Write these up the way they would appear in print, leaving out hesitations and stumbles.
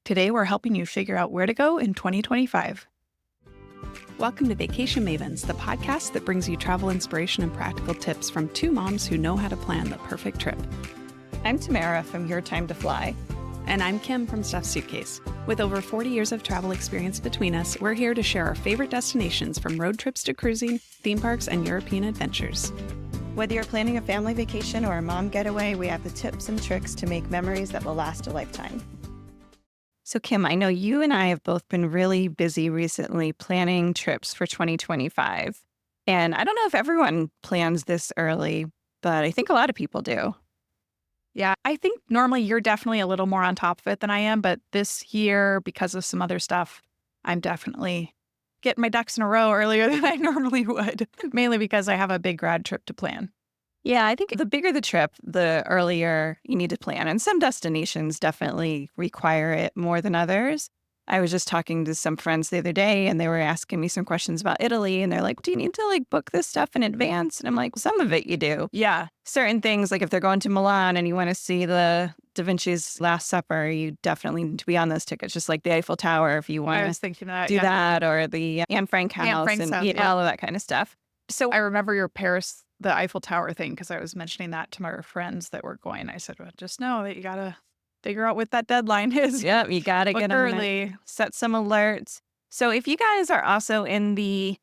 Today, we're helping you figure out where to go in 2025. Welcome to Vacation Mavens, the podcast that brings you travel inspiration and practical tips from two moms who know how to plan the perfect trip. I'm Tamara from Your Time to Fly. And I'm Kim from Stuffed Suitcase. With over 40 years of travel experience between us, we're here to share our favorite destinations from road trips to cruising, theme parks, and European adventures. Whether you're planning a family vacation or a mom getaway, we have the tips and tricks to make memories that will last a lifetime. So Kim, I know you and I have both been really busy recently planning trips for 2025. And I don't know if everyone plans this early, but I think a lot of people do. Yeah, I think normally you're definitely a little more on top of it than I am, but this year, because of some other stuff, I'm definitely getting my ducks in a row earlier than I normally would, mainly because I have a big grad trip to plan. Yeah, I think the bigger the trip, the earlier you need to plan. And some destinations definitely require it more than others. I was just talking to some friends the other day and they were asking me some questions about Italy. And they're like, do you need to book this stuff in advance? And I'm like, some of it you do. Yeah. Certain things, like if they're going to Milan and you want to see the Da Vinci's Last Supper, you definitely need to be on those tickets, just like the Eiffel Tower if you want I was thinking that, do that, or the Anne Frank house and all of that kind of stuff. So I remember your Paris, the Eiffel Tower thing, because I was mentioning that to my friends that were going. I said, well, just know that you got to figure out what that deadline is. Yep, you got to get early. Set some alerts. So if you guys are also in the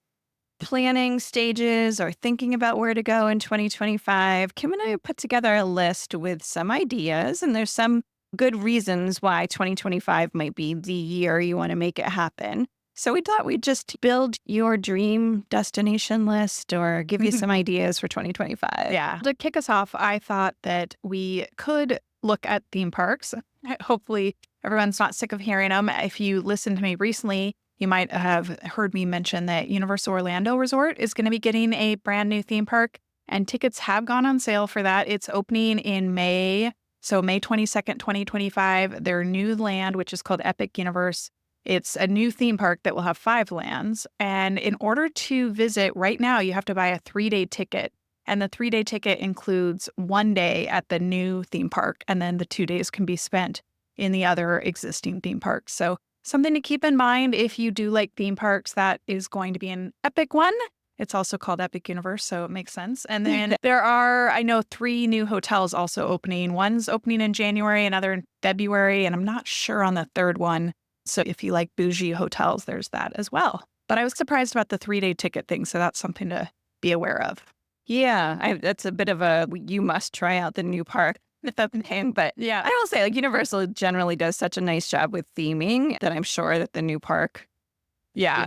planning stages or thinking about where to go in 2025, Kim and I put together a list with some ideas, and there's some good reasons why 2025 might be the year you want to make it happen. So we thought we'd just build your dream destination list or give you some ideas for 2025. Yeah. To kick us off, I thought that we could look at theme parks. Hopefully everyone's not sick of hearing them. If you listened to me recently, you might have heard me mention that Universal Orlando Resort is going to be getting a brand new theme park, and tickets have gone on sale for that. It's opening in May. So May 22nd, 2025, their new land, which is called Epic Universe. It's a new theme park that will have 5 lands. And in order to visit right now, you have to buy a 3-day ticket. And the 3-day ticket includes 1 day at the new theme park, and then the 2 days can be spent in the other existing theme parks. So something to keep in mind if you do like theme parks, that is going to be an Epic one. It's also called Epic Universe, so it makes sense. And then there are, I know, 3 new hotels also opening. One's opening in January, another in February, and I'm not sure on the third one. So if you like bougie hotels, there's that as well. But I was surprised about the 3-day ticket thing, so that's something to be aware of. Yeah, that's a bit of a, you must try out the new park thing. But yeah, I will say, Universal generally does such a nice job with theming that I'm sure that the new park,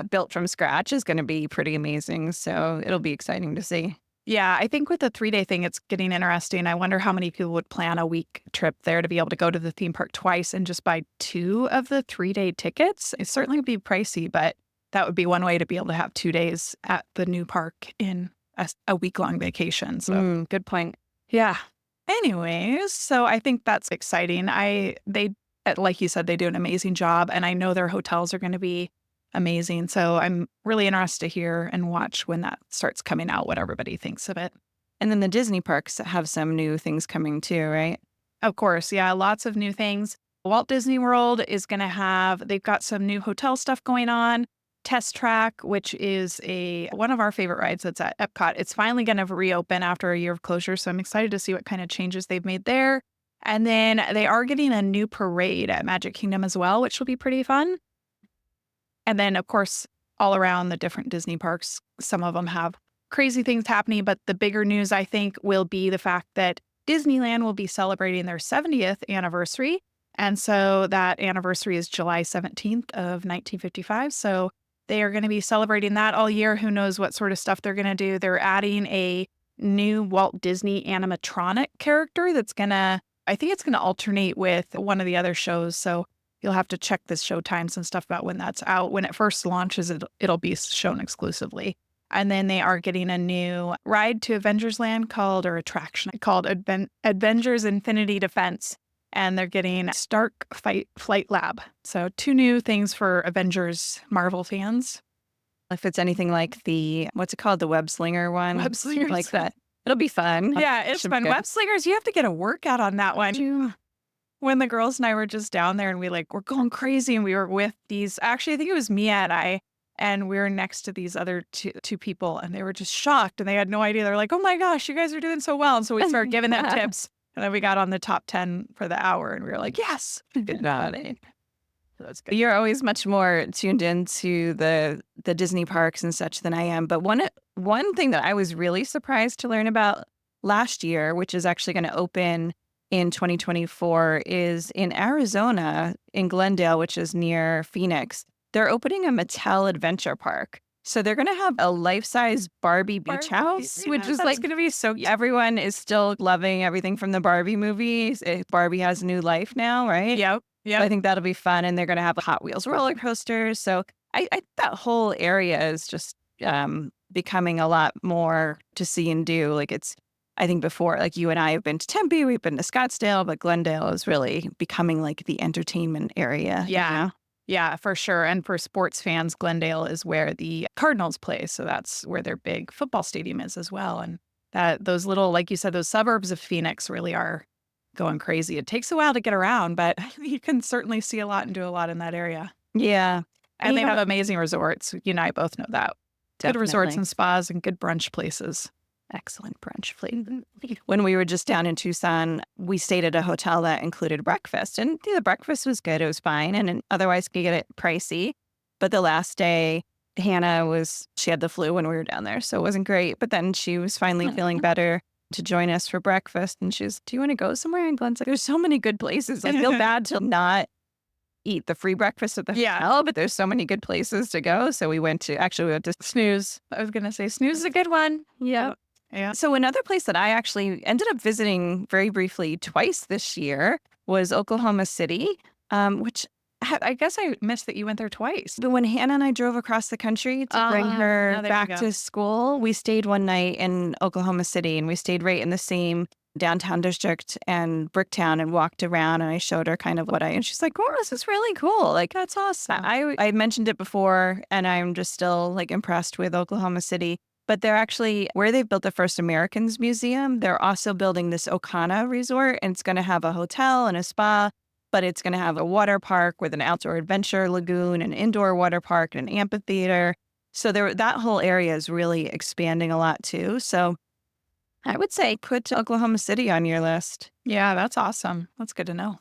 built from scratch, is going to be pretty amazing. So it'll be exciting to see. Yeah, I think with the 3-day thing, it's getting interesting. I wonder how many people would plan a week trip there to be able to go to the theme park twice and just buy 2 of the 3-day tickets. It certainly would be pricey, but that would be one way to be able to have 2 days at the new park in a week-long vacation. So good point. Yeah. Anyways, so I think that's exciting. They, like you said, they do an amazing job, and I know their hotels are going to be amazing. So I'm really interested to hear and watch when that starts coming out, what everybody thinks of it. And then the Disney parks have some new things coming too, right? Of course. Yeah, lots of new things. Walt Disney World is going to they've got some new hotel stuff going on. Test Track, which is one of our favorite rides that's at Epcot. It's finally going to reopen after a year of closure. So I'm excited to see what kind of changes they've made there. And then they are getting a new parade at Magic Kingdom as well, which will be pretty fun. And then, of course, all around the different Disney parks, some of them have crazy things happening. But the bigger news, I think, will be the fact that Disneyland will be celebrating their 70th anniversary. And so that anniversary is July 17th of 1955. So they are going to be celebrating that all year. Who knows what sort of stuff they're going to do. They're adding a new Walt Disney animatronic character that's I think it's going to alternate with one of the other shows. So you'll have to check the show times and stuff about when that's out. When it first launches, it'll be shown exclusively. And then they are getting a new ride to Avengers Land attraction called Avengers Infinity Defense. And they're getting Stark Flight Lab. So 2 new things for Avengers Marvel fans. If it's anything like what's it called? The Web Slinger one? Web Slingers. Like that. It'll be fun. Yeah, it's fun. Web Slingers, you have to get a workout on that one. when the girls and I were just down there and we're going crazy and we were with these, actually, I think it was Mia and I, and we were next to these other two people and they were just shocked and they had no idea. They're like, oh my gosh, you guys are doing so well. And so we started giving them tips and then we got on the top 10 for the hour and we were like, yes. Got it. That's good. You're always much more tuned into the Disney parks and such than I am. But one thing that I was really surprised to learn about last year, which is actually going to open in 2024, is in Arizona, in Glendale, which is near Phoenix. They're opening a Mattel adventure park. So they're going to have a life-size Barbie beach house, which is that's going to be so cute. everyone is still loving everything from the Barbie movies. Barbie has new life now, right? Yep. So I think that'll be fun. And they're going to have Hot Wheels roller coasters. So I that whole area is just becoming a lot more to see and do. Like I think before, like you and I have been to Tempe, we've been to Scottsdale, but Glendale is really becoming like the entertainment area. Yeah. You know? Yeah, for sure. And for sports fans, Glendale is where the Cardinals play. So that's where their big football stadium is as well. And those little, like you said, those suburbs of Phoenix really are going crazy. It takes a while to get around, but you can certainly see a lot and do a lot in that area. Yeah. And they have amazing resorts. You and I both know that. Definitely. Good resorts and spas and good brunch places. Excellent brunch place. When we were just down in Tucson, we stayed at a hotel that included breakfast. And the breakfast was good. It was fine. And otherwise could get it pricey. But the last day, she had the flu when we were down there. So it wasn't great. But then she was finally feeling better to join us for breakfast. And she's, do you want to go somewhere? And Glenn's like, there's so many good places. I feel bad to not eat the free breakfast at the hotel, but there's so many good places to go. So we went to Snooze. I was going to say Snooze is a good one. Yeah. Yeah. So another place that I actually ended up visiting very briefly twice this year was Oklahoma City, which I guess I missed that you went there twice. But when Hannah and I drove across the country to bring her back to school, we stayed one night in Oklahoma City, and we stayed right in the same downtown district and Bricktown and walked around, and I showed her kind of and she's like, oh, this is really cool. Like, that's awesome. I mentioned it before, and I'm just still like impressed with Oklahoma City. But they're actually, where they've built the first Americans Museum, they're also building this Okana resort, and it's going to have a hotel and a spa, but it's going to have a water park with an outdoor adventure lagoon, an indoor water park, and an amphitheater. So that whole area is really expanding a lot too. So I would say put Oklahoma City on your list. Yeah, that's awesome. That's good to know.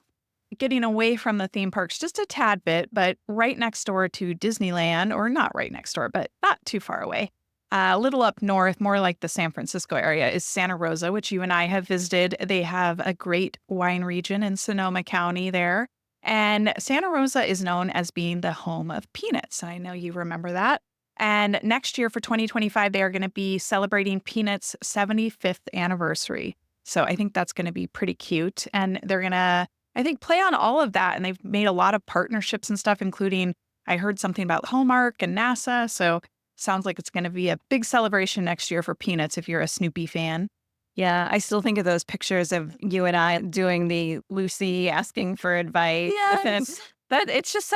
Getting away from the theme parks just a tad bit, but right next door to Disneyland, or not right next door, but not too far away. A little up north, more like the San Francisco area, is Santa Rosa, which you and I have visited. They have a great wine region in Sonoma County there. And Santa Rosa is known as being the home of peanuts. I know you remember that. And next year for 2025, they are going to be celebrating Peanuts' 75th anniversary. So I think that's going to be pretty cute. And they're going to, I think, play on all of that. And they've made a lot of partnerships and stuff, including, I heard something about Hallmark and NASA. So sounds like it's going to be a big celebration next year for Peanuts if you're a Snoopy fan. Yeah, I still think of those pictures of you and I doing the Lucy asking for advice. Yes. And it's just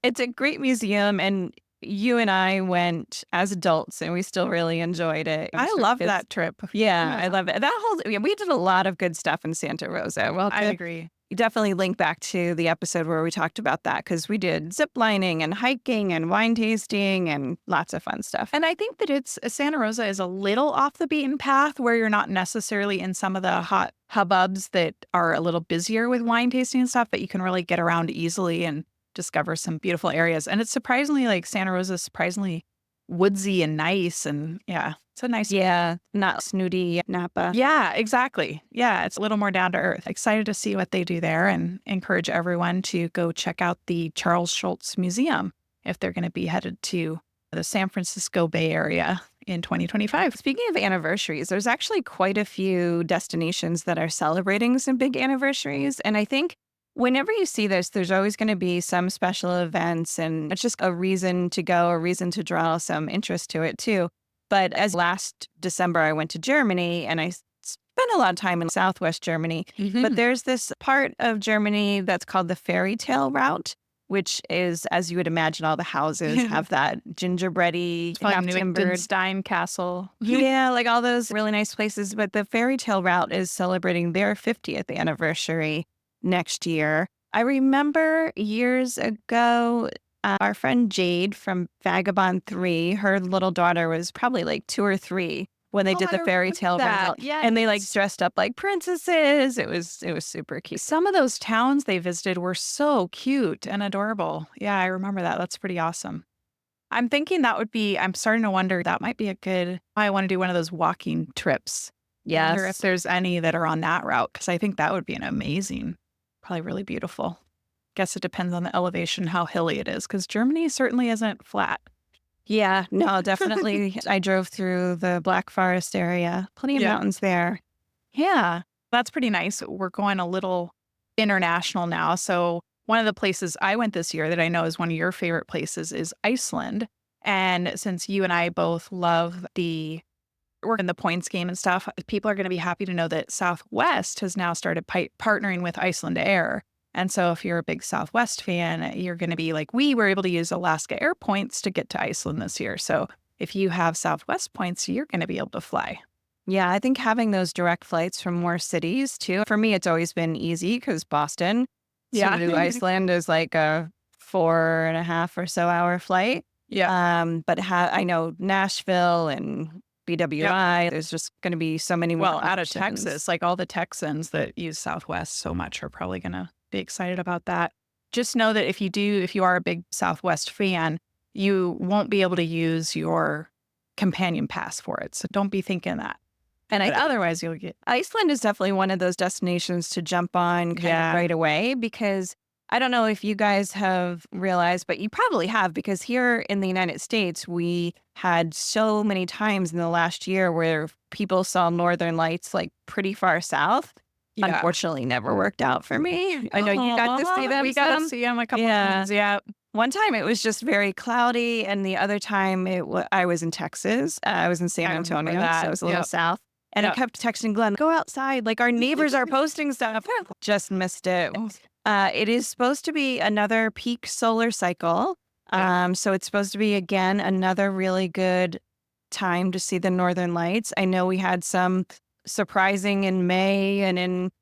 it's a great museum. And you and I went as adults and we still really enjoyed it. I love that trip. Yeah, I love it. We did a lot of good stuff in Santa Rosa. Well, I agree. You definitely link back to the episode where we talked about that, because we did zip lining and hiking and wine tasting and lots of fun stuff. And I think that Santa Rosa is a little off the beaten path, where you're not necessarily in some of the hot hubbubs that are a little busier with wine tasting and stuff, but you can really get around easily and discover some beautiful areas. And it's surprisingly, like, Santa Rosa is surprisingly woodsy and nice. And yeah, it's a nice. Yeah, not snooty Napa. Yeah, exactly. Yeah, it's a little more down to earth. Excited to see what they do there, and encourage everyone to go check out the Charles Schulz Museum if they're going to be headed to the San Francisco Bay Area in 2025. Speaking of anniversaries, there's actually quite a few destinations that are celebrating some big anniversaries. And I think whenever you see this, there's always going to be some special events, and it's just a reason to go, a reason to draw some interest to it too. But as last December, I went to Germany, and I spent a lot of time in Southwest Germany. Mm-hmm. But there's this part of Germany that's called the fairy tale route, which is, as you would imagine, all the houses have that gingerbready, half-timbered Stein Castle. Yeah, like all those really nice places. But the fairy tale route is celebrating their 50th anniversary next year. I remember years ago, our friend Jade from Vagabond 3, her little daughter was probably like 2 or 3 when they Oh, did I the fairy remember tale that. route, and they like Yes. dressed up like princesses. It was super cute. Some of those towns they visited were so cute and adorable. Yeah, I remember that. That's pretty awesome. I'm thinking that would be I'm starting to wonder that might be a good I want to do one of those walking trips. I wonder if Yes. there's any that are on that route because I think that would be an amazing, probably really beautiful. Guess it depends on the elevation, how hilly it is, because Germany certainly isn't flat. Yeah, no, definitely. I drove through the Black Forest area. Plenty of Yeah. mountains there. Yeah, that's pretty nice. We're going a little international now. So, one of the places I went this year that I know is one of your favorite places is Iceland. And since you and I both love the work in the points game and stuff, people are going to be happy to know that Southwest has now started partnering with Iceland Air. And so, if you're a big Southwest fan, you're going to be like, we were able to use Alaska Air points to get to Iceland this year. So, if you have Southwest points, you're going to be able to fly. Yeah, I think having those direct flights from more cities too. For me, it's always been easy because Boston Yeah. to Iceland is like a 4.5 or so hour flight. Yeah. But I know Nashville and Yep. BWI, there's just going to be so many more Well, out of options. Texas, like all the Texans that use Southwest so much are probably going to be excited about that. Just know that if you are a big Southwest fan, you won't be able to use your companion pass for it. So don't be thinking that. And I But think otherwise, you'll get, Iceland is definitely one of those destinations to jump on kind of yeah, right away because I don't know if you guys have realized, but you probably have because here in the United States, we had so many times in the last year where people saw northern lights like pretty far south. yeah. Unfortunately, never worked out for me. I know you got to see them. We got to some. see them a couple Yeah. times. Yeah. One time it was just very cloudy, and the other time I was in Texas. I was in San I remember Antonio, so that. it was a little Yep. south. And I Yep. kept texting Glenn, "Go outside! Like our neighbors are posting stuff." Just missed it. Oh, It is supposed to be another peak solar cycle. yeah. So it's supposed to be again another really good time to see the northern lights. I know we had some surprising in May and in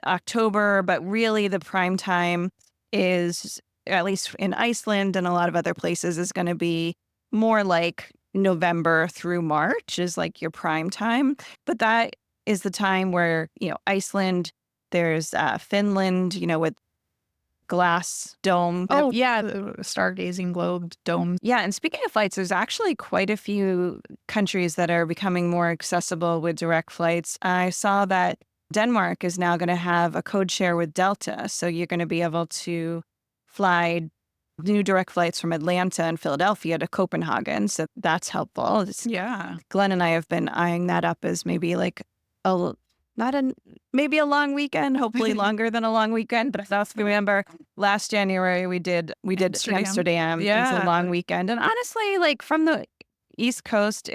October, but really the prime time is, at least in Iceland and a lot of other places, is going to be more like November through March is like your prime time. But that is the time where, Iceland, there's Finland, with glass dome. Oh, yeah. The stargazing globe dome. Yeah. And speaking of flights, there's actually quite a few countries that are becoming more accessible with direct flights. I saw that Denmark is now going to have a code share with Delta. So you're going to be able to fly new direct flights from Atlanta and Philadelphia to Copenhagen. So that's helpful. Yeah. Glenn and I have been eyeing that up as maybe like a not a maybe a long weekend, hopefully longer than a long weekend. But I also remember last January we did Amsterdam. It was a Yeah. long weekend, and honestly, like from the East Coast,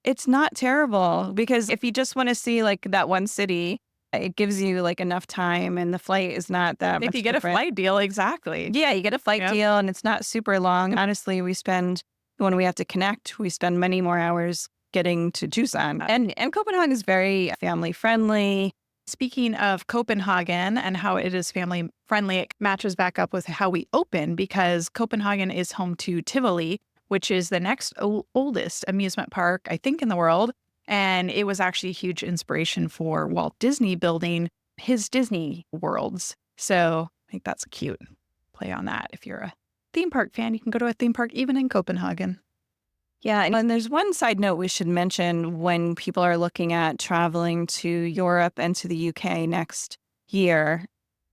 it's not terrible because if you just want to see like that one city, it gives you like enough time, and the flight is not that If much you get different. a flight deal, exactly. Yeah, you get a flight Yep. deal and it's not super long. Honestly, when we have to connect, we spend many more hours getting to Tucson. And Copenhagen is very family friendly. Speaking of Copenhagen and how it is family friendly, it matches back up with how we open because Copenhagen is home to Tivoli, which is the next oldest amusement park, I think, in the world. And it was actually a huge inspiration for Walt Disney building his Disney worlds. So I think that's a cute play on that. If you're a theme park fan, you can go to a theme park even in Copenhagen. Yeah, and there's one side note we should mention when people are looking at traveling to Europe and to the UK next year.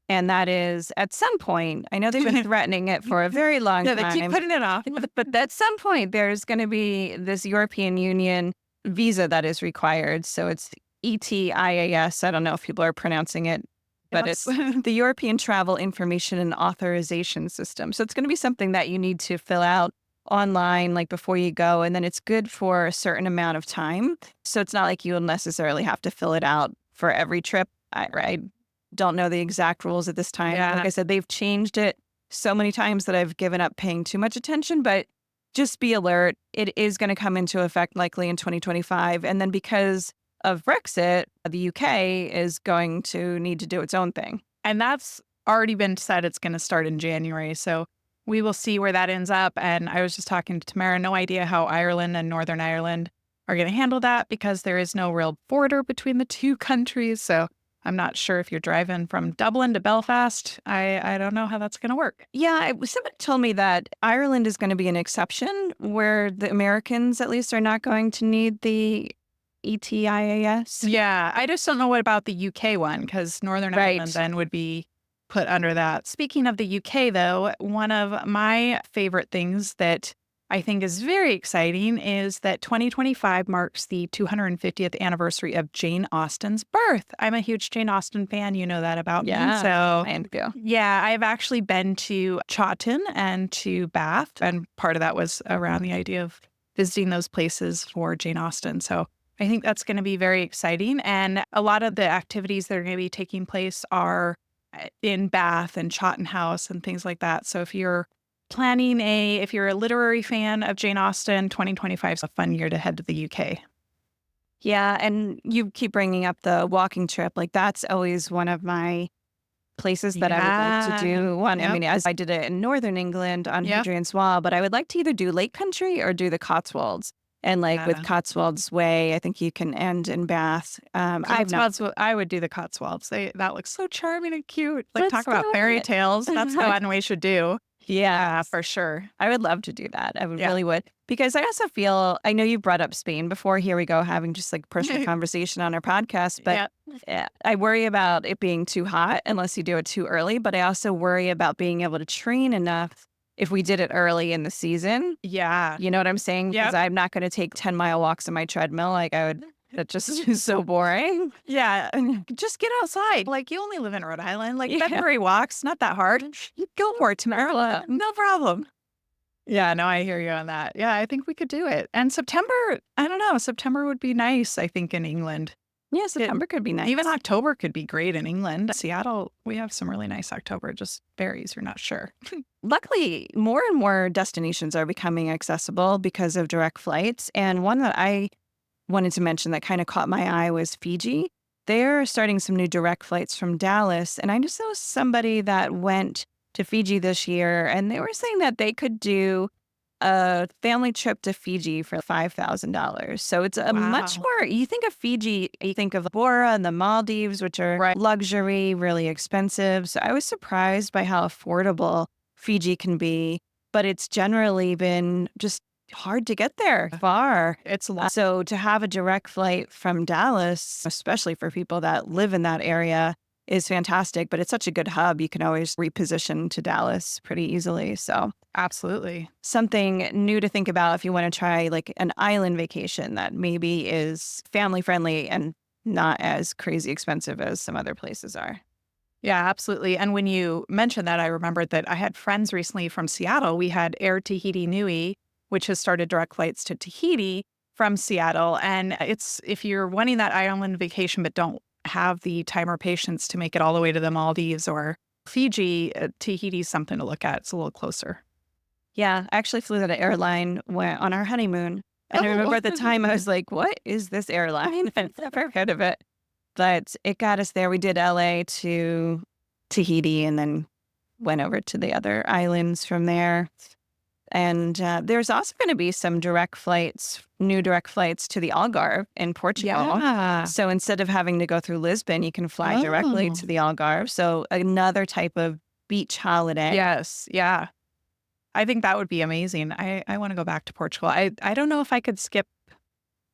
And that is at some point, I know they've been threatening it for a very long No, time. they keep putting it off. But at some point, there's going to be this European Union visa that is required. So it's ETIAS. I don't know if people are pronouncing it, but Yes. it's the European Travel Information and Authorization System. So it's going to be something that you need to fill out online like before you go, and then it's good for a certain amount of time. So it's not like you'll necessarily have to fill it out for every trip. I don't know the exact rules at this time. Yeah. Like I said, they've changed it so many times that I've given up paying too much attention, but just be alert. It is going to come into effect likely in 2025. And then because of Brexit, the UK is going to need to do its own thing. And that's already been said it's going to start in January. So we will see where that ends up. And I was just talking to Tamara, no idea how Ireland and Northern Ireland are going to handle that because there is no real border between the two countries. So I'm not sure if you're driving from Dublin to Belfast. I don't know how that's going to work. Yeah, somebody told me that Ireland is going to be an exception where the Americans, at least, are not going to need the ETIAS. Yeah, I just don't know what about the UK one because Northern Ireland Right. then would be put under that. Speaking of the UK, though, one of my favorite things that I think is very exciting is that 2025 marks the 250th anniversary of Jane Austen's birth. I'm a huge Jane Austen fan. You know that about me. Yeah, So, I do. yeah, I've actually been to Chawton and to Bath, and part of that was around the idea of visiting those places for Jane Austen. So I think that's going to be very exciting. And a lot of the activities that are going to be taking place are in Bath and Chawton House and things like that. So if you're if you're a literary fan of Jane Austen, 2025 is a fun year to head to the UK. Yeah, and you keep bringing up the walking trip. Like, that's always one of my places that I would like to do. One, I Yep. mean, as I did it in Northern England on Yep. Hadrian's Wall, but I would like to either do Lake Country or do the Cotswolds. And like with Yeah. Cotswolds Way, I think you can end in Bath. I would do the Cotswolds. That looks so charming and cute. Like, Let's talk about do fairy it. tales. That's the one we should do. Yeah, For sure. I would love to do that. I Yeah. really would. Because I also feel, I know you brought up Spain before. Here we go, having just like personal conversation on our podcast. But I worry about it being too hot unless you do it too early. But I also worry about being able to train enough if we did it early in the season. Yeah. You know what I'm saying? Because I'm not going to take 10-mile walks on my treadmill. Like, that just is so boring. Yeah. And just get outside. Like, you only live in Rhode Island. Like, Yeah. February walks, not that hard. You go for it tomorrow. No problem. Yeah, no, I hear you on that. Yeah, I think we could do it. And September, I don't know. September would be nice, I think, in England. Yeah, September could be nice. Even October could be great in England. Seattle, we have some really nice October. It just varies. You're not sure. Luckily, more and more destinations are becoming accessible because of direct flights. And one that I wanted to mention that kind of caught my eye was Fiji. They're starting some new direct flights from Dallas. And I just know somebody that went to Fiji this year, and they were saying that they could do a family trip to Fiji for $5,000. So it's a much more, you think of Fiji, you think of Bora and the Maldives, which are luxury, really expensive. So I was surprised by how affordable Fiji can be, but it's generally been just hard to get there far. It's a lot. So to have a direct flight from Dallas, especially for people that live in that area, is fantastic, but it's such a good hub. You can always reposition to Dallas pretty easily. So Absolutely. something new to think about if you want to try like an island vacation that maybe is family friendly and not as crazy expensive as some other places are. Yeah, absolutely. And when you mentioned that, I remembered that I had friends recently from Seattle. We had Air Tahiti Nui, which has started direct flights to Tahiti from Seattle. And it's, if you're wanting that island vacation but don't have the time or patience to make it all the way to the Maldives or Fiji, Tahiti's something to look at. It's a little closer. Yeah, I actually flew that airline on our honeymoon. And I remember at the time I was like, what is this airline? I've never heard of it. But it got us there. We did LA to Tahiti and then went over to the other islands from there. And there's also going to be some new direct flights to the Algarve in Portugal. Yeah. So instead of having to go through Lisbon, you can fly directly to the Algarve. So another type of beach holiday. Yes. Yeah. I think that would be amazing. I want to go back to Portugal. I don't know if I could skip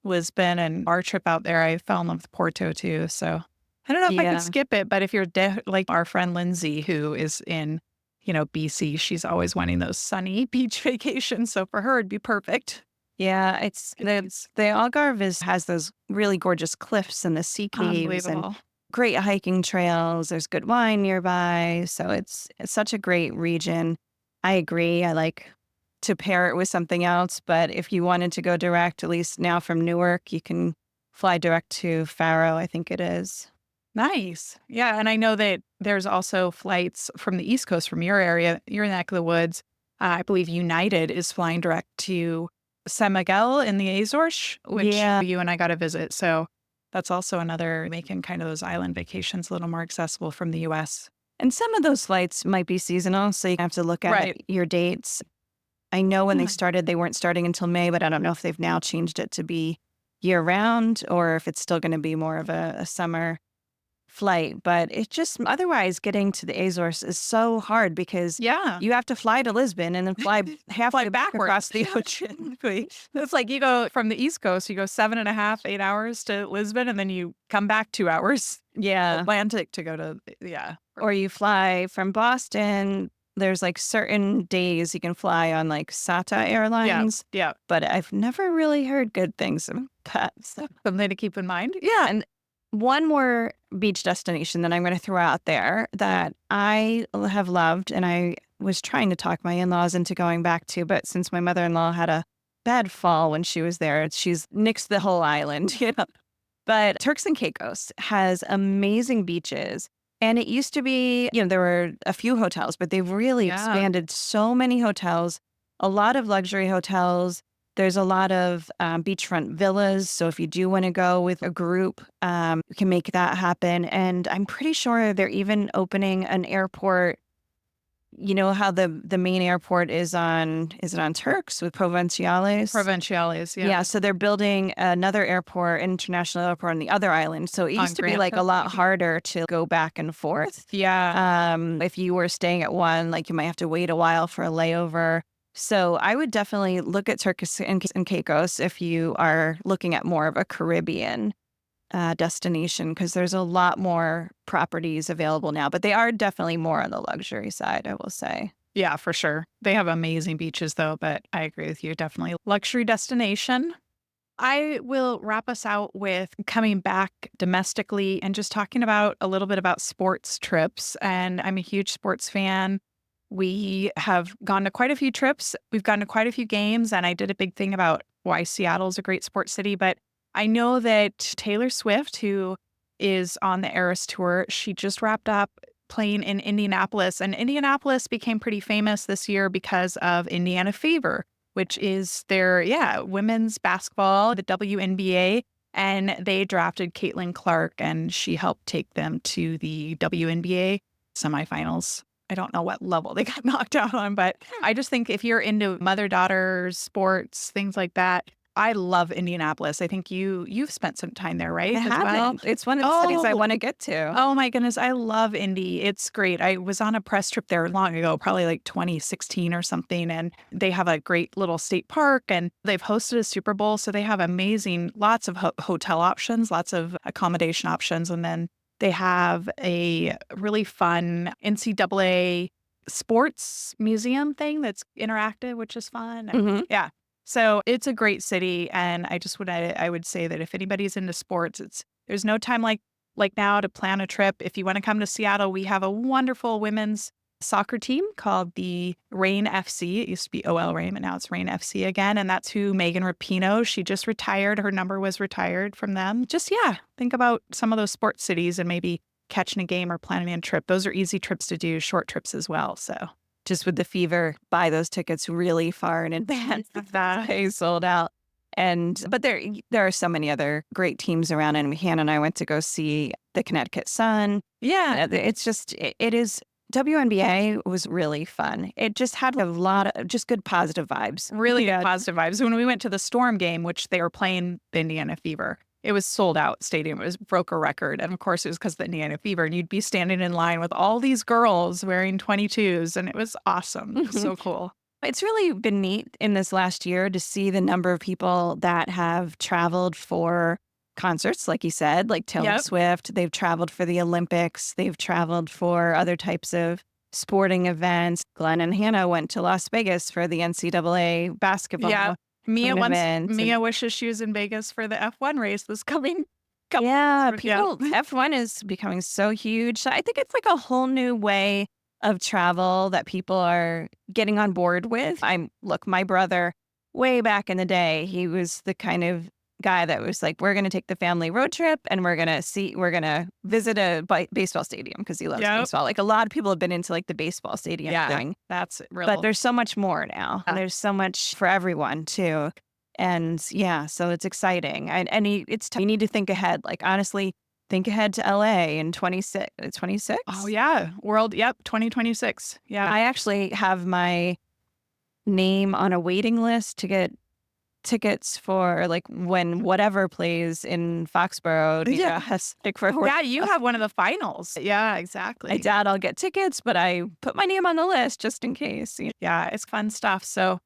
Lisbon and our trip out there. I fell in love with Porto too. So I don't know if I could skip it, but if you're like our friend Lindsay, who is in, BC, she's always wanting those sunny beach vacations. So for her, it'd be perfect. Yeah, it's the Algarve has those really gorgeous cliffs and the sea caves and great hiking trails. There's good wine nearby. So it's such a great region. I agree. I like to pair it with something else. But if you wanted to go direct, at least now from Newark, you can fly direct to Faro, I think it is. Nice. Yeah. And I know that there's also flights from the East Coast, from your area, your neck of the woods. I believe United is flying direct to San Miguel in the Azores, which you and I got to visit. So that's also another making kind of those island vacations a little more accessible from the U.S. And some of those flights might be seasonal, so you have to look at Right. your dates. I know when they Yeah. started, they weren't starting until May, but I don't know if they've now changed it to be year round or if it's still going to be more of a summer flight. But it's just otherwise getting to the Azores is so hard because Yeah. you have to fly to Lisbon and then fly Fly halfway back backwards. across the ocean. It's like you go from the East Coast, you go 7.5, 8 hours to Lisbon, and then you come back 2 hours Yeah. Atlantic to go to, yeah. Or you fly from Boston. There's like certain days you can fly on like SATA Yeah. Airlines, Yeah. but I've never really heard good things about that. So, Something to keep in mind. yeah. And one more beach destination that I'm going to throw out there that I have loved, and I was trying to talk my in laws into going back to, but since my mother in law had a bad fall when she was there, she's nixed the whole island, you know. But Turks and Caicos has amazing beaches. And it used to be, there were a few hotels, but they've really Yeah. expanded so many hotels, a lot of luxury hotels. There's a lot of beachfront villas. So if you do want to go with a group, you can make that happen. And I'm pretty sure they're even opening an airport. You know how the main airport is it on Turks with Provinciales? Provinciales, yeah. Yeah, so they're building another airport, international airport on the other island. So it On used to be Grand like a Turk. lot harder to go back and forth. Yeah. If you were staying at one, like you might have to wait a while for a layover. So I would definitely look at Turks and Caicos if you are looking at more of a Caribbean destination because there's a lot more properties available now, but they are definitely more on the luxury side, I will say. Yeah, for sure. They have amazing beaches though, but I agree with you. Definitely luxury destination. I will wrap us out with coming back domestically and just talking about a little bit about sports trips. And I'm a huge sports fan. We have gone to quite a few trips. We've gone to quite a few games, and I did a big thing about why Seattle's a great sports city. But I know that Taylor Swift, who is on the Eras Tour, she just wrapped up playing in Indianapolis, and Indianapolis became pretty famous this year because of Indiana Fever, which is their, women's basketball, the WNBA. And they drafted Caitlin Clark, and she helped take them to the WNBA semifinals. I don't know what level they got knocked out on, but I just think if you're into mother-daughter sports, things like that, I love Indianapolis. I think you've spent some time there, right? I As well? haven't. It's one of the cities I want to get to. Oh my goodness, I love Indy. It's great. I was on a press trip there long ago, probably like 2016 or something, and they have a great little state park, and they've hosted a Super Bowl, so they have amazing, lots of hotel options, lots of accommodation options, and then they have a really fun NCAA sports museum thing that's interactive, which is fun. Mhm. Yeah. So it's a great city, and I would say that if anybody's into sports, there's no time like now to plan a trip. If you want to come to Seattle, we have a wonderful women's soccer team called the Reign FC. It used to be OL Reign, but now it's Reign FC again, and that's who Megan Rapinoe. She just retired. Her number was retired from them. Just think about some of those sports cities and maybe catching a game or planning a trip. Those are easy trips to do, short trips as well. So. Just with the Fever, buy those tickets really far in advance. They sold out. But there are so many other great teams around. And Hannah and I went to go see the Connecticut Sun. Yeah. It's just, it is, WNBA was really fun. It just had a lot of just good positive vibes. Really good positive vibes. When we went to the Storm game, which they were playing the Indiana Fever, it was sold out stadium. Broke a record. And of course, it was because of the Indiana Fever. And you'd be standing in line with all these girls wearing 22s. And it was awesome. It was so cool. It's really been neat in this last year to see the number of people that have traveled for concerts, like you said, like Taylor Swift. They've traveled for the Olympics. They've traveled for other types of sporting events. Glenn and Hannah went to Las Vegas for the NCAA basketball. Yeah. Mia event. wishes she was in Vegas for the F1 race this coming. F1 is becoming so huge. So I think it's like a whole new way of travel that people are getting on board with. My brother, way back in the day, he was the kind of guy that was like, we're going to take the family road trip and we're going to visit a baseball stadium because he loves baseball. Like a lot of people have been into like the baseball stadium thing. That's real. But there's so much more now. There's so much for everyone too. And so it's exciting. You need to think ahead. Like honestly, think ahead to LA in 26. Oh 26? yeah, World. Yep, 2026. Yeah. I actually have my name on a waiting list to get tickets for like when whatever plays in Foxborough. Yeah. Like for Yeah, you have one of the finals. Yeah, I exactly. doubt I'll get tickets, but I put my name on the list just in case. Yeah, it's fun stuff. So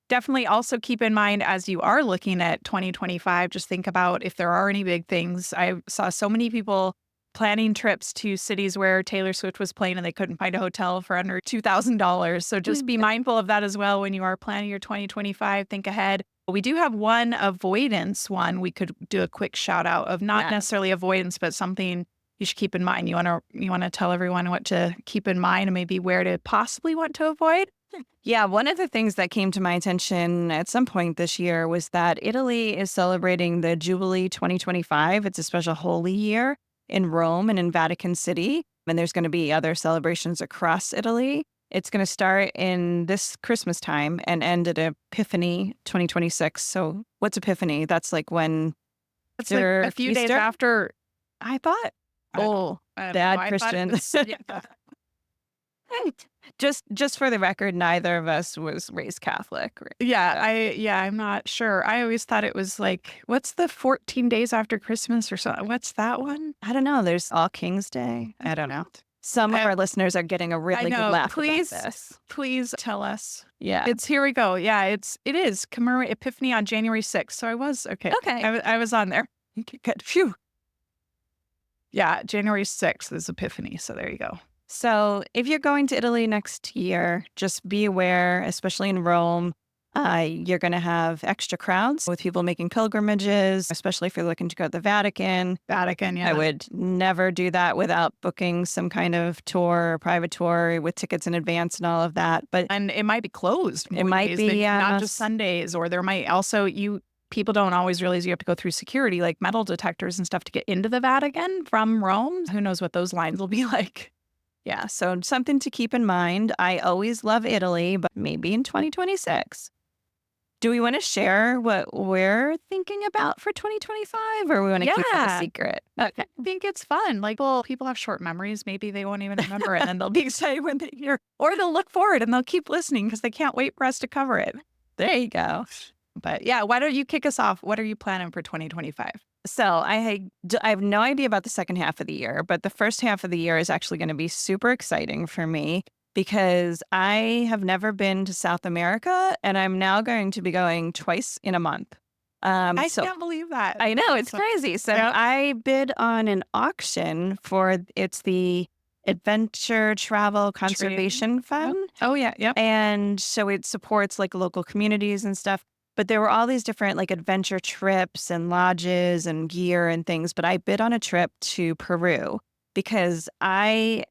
definitely also keep in mind as you are looking at 2025, just think about if there are any big things. I saw so many people planning trips to cities where Taylor Swift was playing and they couldn't find a hotel for under $2,000. So just be mindful of that as well when you are planning your 2025. Think ahead. We do have one avoidance one we could do a quick shout out of, not Yeah. necessarily avoidance, but something you should keep in mind. You want to tell everyone what to keep in mind and maybe where to possibly want to avoid. Yeah, one of the things that came to my attention at some point this year was that Italy is celebrating the Jubilee 2025. It's a special holy year in Rome and in Vatican City. And there's going to be other celebrations across Italy. It's going to start in this Christmas time and end at Epiphany 2026. So, what's Epiphany? That's like when It's like a few days Easter? after. I thought. Oh, I don't know. bad I thought it Christian. was, yeah. Just for the record, neither of us was raised Catholic. I'm not sure. I always thought it was like, what's the 14 days after Christmas or something? What's that one? I don't know. There's All King's Day. I don't know. Some of I- our listeners are getting a I really good know. laugh Please, about this. please tell us. Yeah. It's here we go. Yeah, it is commemorate Epiphany on January 6th. So I was okay. Okay. I was on there. Okay, good. Phew. Yeah, January 6th is Epiphany. So there you go. So if you're going to Italy next year, just be aware, especially in Rome, you're going to have extra crowds with people making pilgrimages, especially if you're looking to go to the Vatican. Vatican, yeah. I would never do that without booking some kind of tour or private tour with tickets in advance and all of that. But And it might be closed. It might days, be, not just Sundays, or there might also people don't always realize you have to go through security, like metal detectors and stuff, to get into the Vatican from Rome. Who knows what those lines will be like? yeah, so something to keep in mind. I always love Italy, but maybe in 2026. Do we want to share what we're thinking about for 2025, or we want to keep that a Yeah. secret? Okay. I think it's fun. Like, well, people have short memories. Maybe they won't even remember it, and then they'll be excited when they hear, or they'll look forward and they'll keep listening because they can't wait for us to cover it. There you go. But yeah, why don't you kick us off? What are you planning for 2025? So I have no idea about the second half of the year, but the first half of the year is actually going to be super exciting for me because I have never been to South America, and I'm now going to be going twice in a month. I So can't believe that. I know, it's So- crazy. So Yep. I bid on an auction it's the Adventure Travel Conservation Fund. Oh, yeah. Yep. And so it supports like local communities and stuff. But there were all these different like adventure trips and lodges and gear and things. But I bid on a trip to Peru because Hannah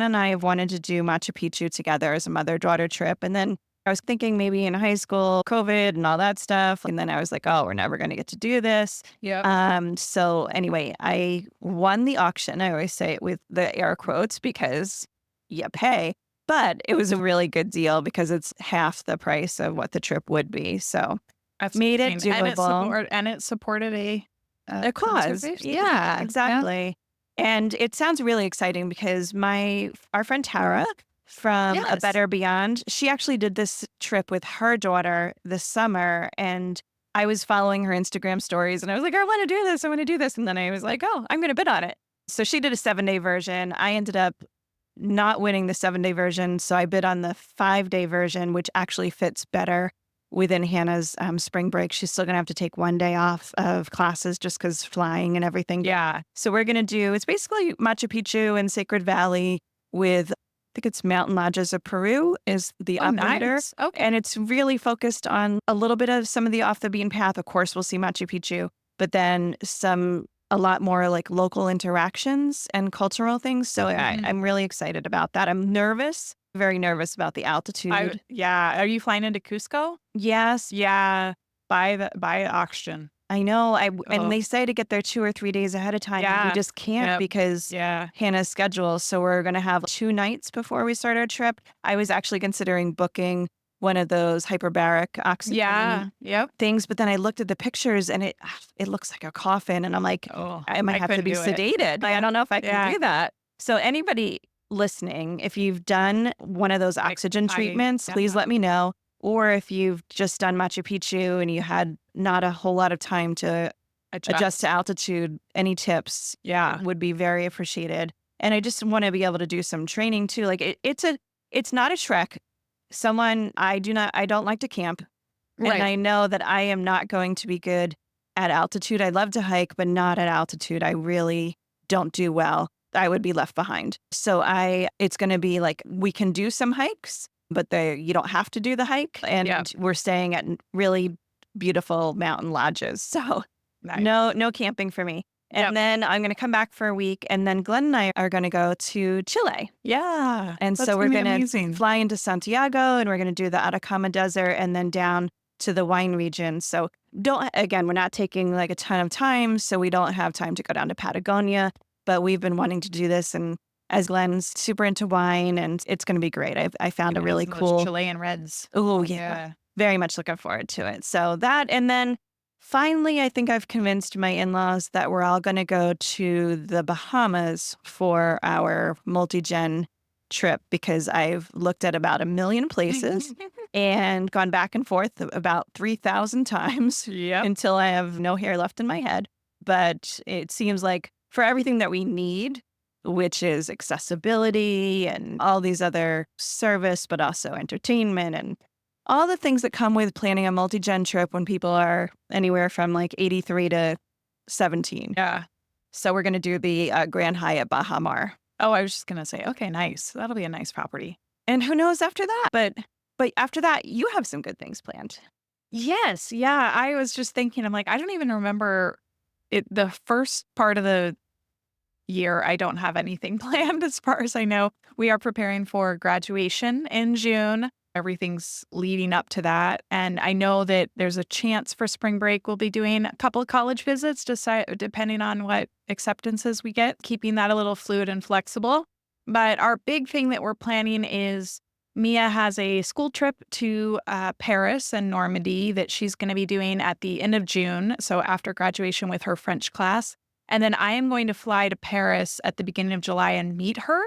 and I have wanted to do Machu Picchu together as a mother-daughter trip. And then I was thinking maybe in high school, COVID and all that stuff. And then I was like, oh, we're never going to get to do this. Yeah. So anyway, I won the auction. I always say it with the air quotes because you pay. But it was a really good deal because it's half the price of what the trip would be. So That's made it amazing. doable. And it supported a cause. conservation. Yeah, exactly. And it sounds really exciting because our friend Tara from A Yes. Better Beyond, she actually did this trip with her daughter this summer. And I was following her Instagram stories and I was like, I want to do this. I want to do this. And then I was like, oh, I'm going to bid on it. So she did a 7-day version. I ended up not winning the 7-day version. So I bid on the 5-day version, which actually fits better within Hannah's spring break. She's still going to have to take 1 day off of classes just because flying and everything. Yeah. So we're going to it's basically Machu Picchu and Sacred Valley with, I think it's Mountain Lodges of Peru is the operator. Nice. Okay. And it's really focused on a little bit of some of the off the beaten path. Of course, we'll see Machu Picchu, but then a lot more like local interactions and cultural things. So I'm really excited about that. I'm nervous, very nervous about the altitude. Yeah. Are you flying into Cusco? Yes, Yeah. By auction. I know. Oh. And they say to get there 2 or 3 days ahead of time. And Yeah. we just can't Yep. because Yeah. Hannah's schedule. So we're going to have 2 nights before we start our trip. I was actually considering booking one of those hyperbaric oxygen Yep. things. But then I looked at the pictures and it looks like a coffin. And I'm like, Oh, I might have to couldn't be do it. sedated. I don't know if I can Yeah. do that. So anybody listening, if you've done one of those oxygen treatments, please let me know. Or if you've just done Machu Picchu and you had not a whole lot of time to adjust to altitude, any tips would be very appreciated. And I just want to be able to do some training too. Like it's not a trek. I don't like to camp. Right. And I know that I am not going to be good at altitude. I love to hike, but not at altitude. I really don't do well. I would be left behind. So it's going to be like, we can do some hikes, but you don't have to do the hike. And we're staying at really beautiful mountain lodges. So nice. No camping for me. And then I'm going to come back for a week. And then Glenn and I are going to go to Chile. Yeah. And so we're going to fly into Santiago and we're going to do the Atacama Desert and then down to the wine region. So we're not taking like a ton of time. So we don't have time to go down to Patagonia. But we've been wanting to do this. And as Glenn's super into wine, and it's going to be great. I found a really cool Chilean reds. Oh, yeah. Very much looking forward to it. So that, and then finally, I think I've convinced my in-laws that we're all going to go to the Bahamas for our multi-gen trip because I've looked at about 1 million places and gone back and forth about 3,000 times until I have no hair left in my head. But it seems like for everything that we need, which is accessibility and all these other service, but also entertainment and all the things that come with planning a multi-gen trip when people are anywhere from like 83 to 17. Yeah. So we're going to do the Grand Hyatt Baha Mar. Oh, I was just going to say, okay, nice. That'll be a nice property. And who knows after that? But after that, you have some good things planned. Yes. Yeah. I was just thinking, I'm like, I don't even remember it. The first part of the year, I don't have anything planned as far as I know. We are preparing for graduation in June. Everything's leading up to that. And I know that there's a chance for spring break we'll be doing a couple of college visits, depending on what acceptances we get, keeping that a little fluid and flexible. But our big thing that we're planning is Mia has a school trip to Paris and Normandy that she's going to be doing at the end of June. So after graduation with her French class. And then I am going to fly to Paris at the beginning of July and meet her.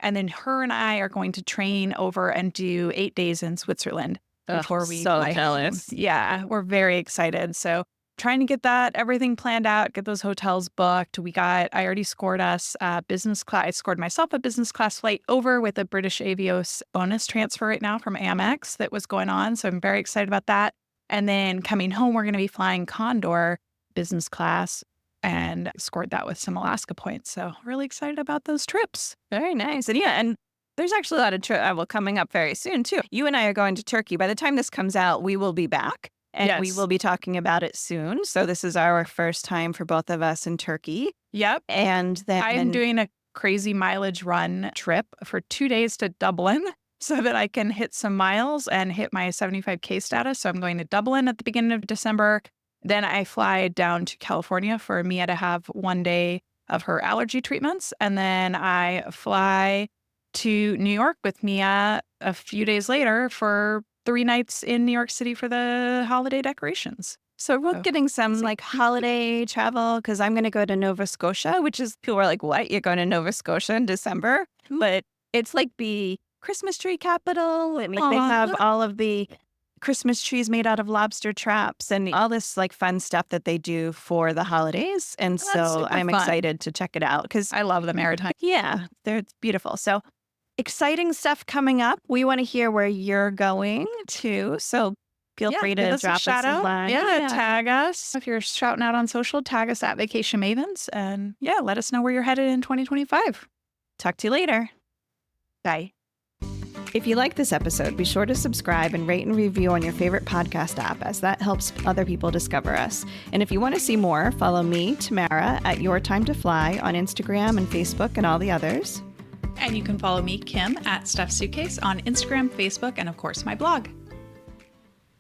And then her and I are going to train over and do 8 days in Switzerland before we fly jealous. home. Yeah, we're very excited. So trying to get everything planned out, get those hotels booked. I already scored us business class. I scored myself a business class flight over with a British Avios bonus transfer right now from Amex that was going on. So I'm very excited about that. And then coming home, we're going to be flying Condor business class and scored that with some Alaska points. So really excited about those trips. Very nice. And there's actually a lot of travel coming up very soon too. You and I are going to Turkey. By the time this comes out, we will be back and we will be talking about it soon. So this is our first time for both of us in Turkey. Yep. And then I'm doing a crazy mileage run trip for 2 days to Dublin so that I can hit some miles and hit my 75K status. So I'm going to Dublin at the beginning of December. Then I fly down to California for Mia to have 1 day of her allergy treatments. And then I fly to New York with Mia a few days later for 3 nights in New York City for the holiday decorations. So we're getting some like holiday travel because I'm going to go to Nova Scotia, which is people are like, what? You're going to Nova Scotia in December? But it's like the Christmas tree capital. I mean, they have all of the Christmas trees made out of lobster traps and all this like fun stuff that they do for the holidays. And so I'm excited to check it out because I love the Maritime. Yeah, it's beautiful. So exciting stuff coming up. We want to hear where you're going too. So feel free to drop us a line. Yeah, tag us. If you're shouting out on social, tag us at Vacation Mavens. And let us know where you're headed in 2025. Talk to you later. Bye. If you like this episode, be sure to subscribe and rate and review on your favorite podcast app, as that helps other people discover us. And if you want to see more, follow me, Tamara, at Your Time to Fly on Instagram and Facebook and all the others. And you can follow me, Kim, at Stuffed Suitcase on Instagram, Facebook, and of course, my blog.